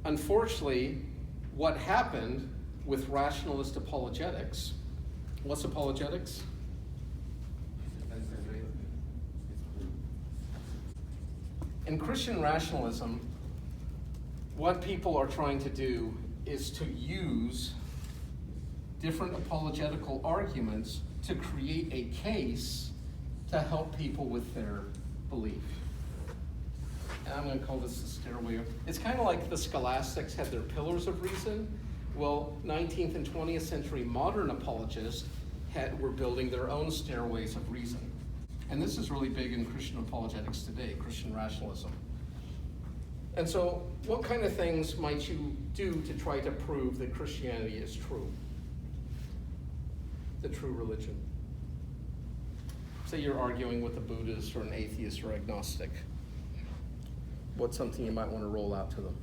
unfortunately, what happened with rationalist apologetics, what's apologetics? In Christian rationalism, what people are trying to do is to use different apologetical arguments to create a case to help people with their belief. And I'm going to call this the stairway. It's kind of like the scholastics had their pillars of reason. Well, 19th and 20th century modern apologists were building their own stairways of reason. And this is really big in Christian apologetics today, Christian rationalism. And so what kind of things might you do to try to prove that Christianity is true? The true religion. Say you're arguing with a Buddhist or an atheist or agnostic. What's something you might want to roll out to them?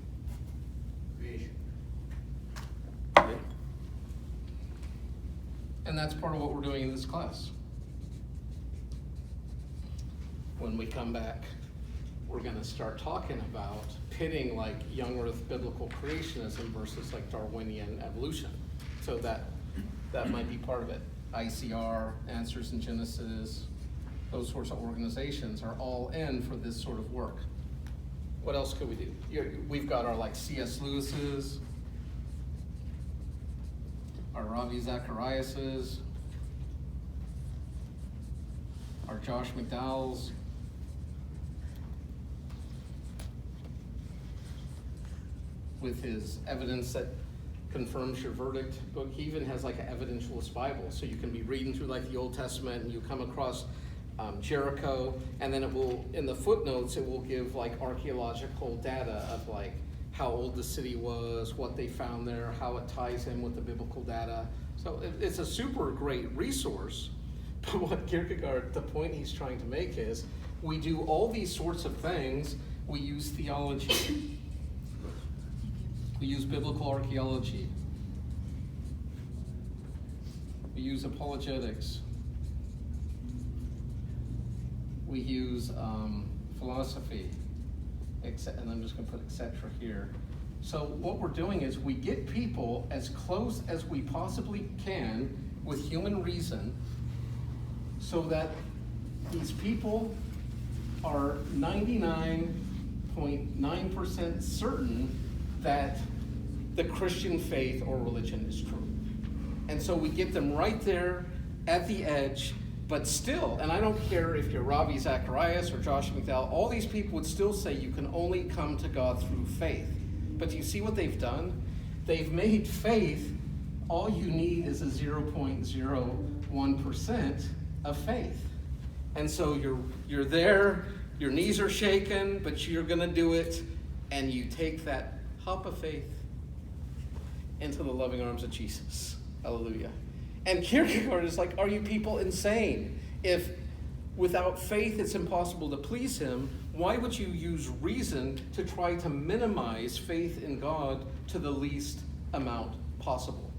Creation. Okay. And that's part of what we're doing in this class. When we come back, we're going to start talking about pitting like young earth biblical creationism versus like Darwinian evolution. So that might be part of it. ICR, Answers in Genesis, those sorts of organizations are all in for this sort of work. What else could we do? We've got our like C.S. Lewis's, our Ravi Zacharias's, our Josh McDowell's, with his Evidence That Confirms Your Verdict book. He even has like an evidentialist Bible, so you can be reading through like the Old Testament and you come across Jericho, and then it will, in the footnotes, it will give like archaeological data of like how old the city was, what they found there, how it ties in with the biblical data. So it's a super great resource. But what Kierkegaard, the point he's trying to make is, we do all these sorts of things. We use theology. We use biblical archaeology. We use apologetics. We use philosophy, and I'm just going to put etc. here. So what we're doing is we get people as close as we possibly can with human reason, so that these people are 99.9% certain that the Christian faith or religion is true. And so we get them right there at the edge, but still, and I don't care if you're Ravi Zacharias or Josh McDowell, all these people would still say you can only come to God through faith. But do you see what they've done? They've made faith, all you need is a 0.01% of faith. And so you're there, your knees are shaking, but you're going to do it, and you take that hop of faith into the loving arms of Jesus. Hallelujah. And Kierkegaard is like, are you people insane? If without faith it's impossible to please him, why would you use reason to try to minimize faith in God to the least amount possible?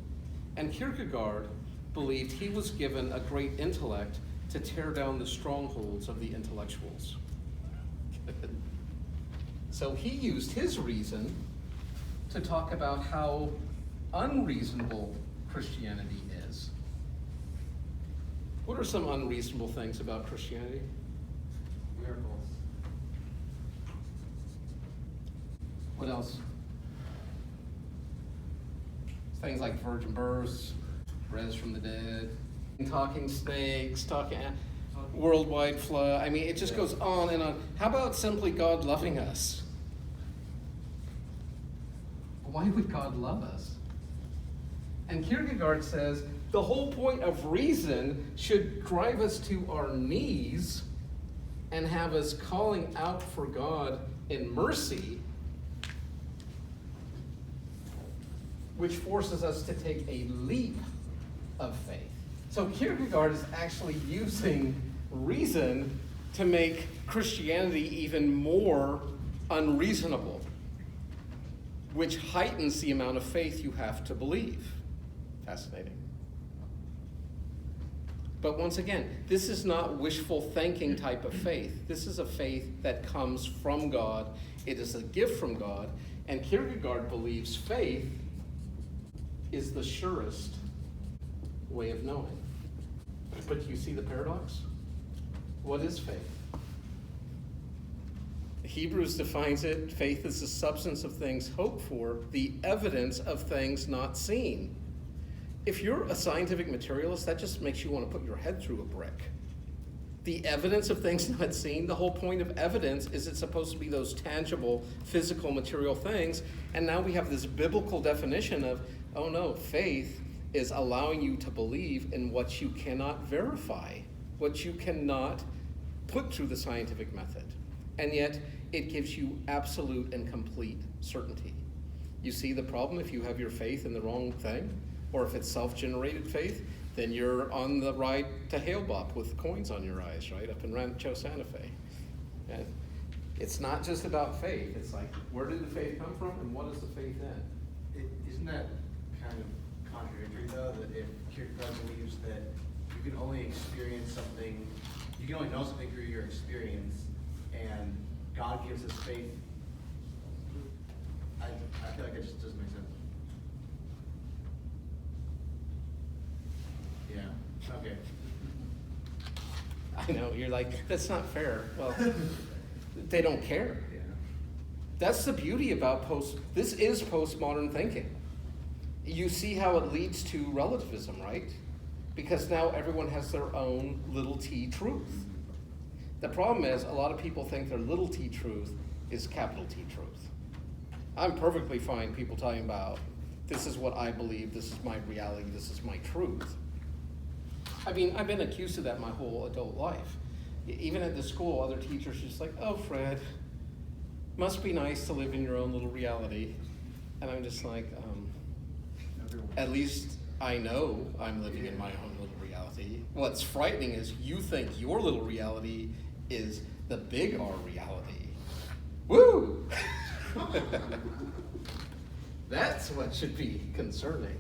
And Kierkegaard believed he was given a great intellect to tear down the strongholds of the intellectuals. So he used his reason to talk about how unreasonable Christianity is. What are some unreasonable things about Christianity? Miracles. What else? Things like virgin births, res from the dead, talking snakes, worldwide flood. I mean, it just goes on and on. How about simply God loving us? Why would God love us? And Kierkegaard says the whole point of reason should drive us to our knees and have us calling out for God in mercy, which forces us to take a leap of faith. So Kierkegaard is actually using reason to make Christianity even more unreasonable, which heightens the amount of faith you have to believe. Fascinating. But once again, this is not wishful thinking type of faith. This is a faith that comes from God. It is a gift from God. And Kierkegaard believes faith is the surest way of knowing. But you see the paradox? What is faith? Hebrews defines it, faith is the substance of things hoped for, the evidence of things not seen. If you're a scientific materialist, that just makes you want to put your head through a brick. The evidence of things not seen, the whole point of evidence is it's supposed to be those tangible, physical, material things. And now we have this biblical definition of, oh no, faith is allowing you to believe in what you cannot verify, what you cannot put through the scientific method. And yet, it gives you absolute and complete certainty. You see the problem if you have your faith in the wrong thing? Or if it's self-generated faith, then you're on the ride to Hale-Bopp with coins on your eyes, right, up in Rancho Santa Fe. And it's not just about faith. It's like, where did the faith come from and what is the faith in? Isn't that kind of contradictory, though, that if Kierkegaard believes that you can only experience something, you can only know something through your experience, and God gives us faith? I feel like it just doesn't make sense. Yeah, okay. I know, you're like, that's not fair. Well, they don't care. Yeah. That's the beauty about this is postmodern thinking. You see how it leads to relativism, right? Because now everyone has their own little t truth. The problem is a lot of people think their little t truth is capital T truth. I'm perfectly fine people talking about, this is what I believe, this is my reality, this is my truth. I mean, I've been accused of that my whole adult life. Even at the school, other teachers are just like, oh, Fred, must be nice to live in your own little reality. And I'm just like, at least I know I'm living in my own little reality. What's frightening is you think your little reality is the big R reality. Woo! That's what should be concerning.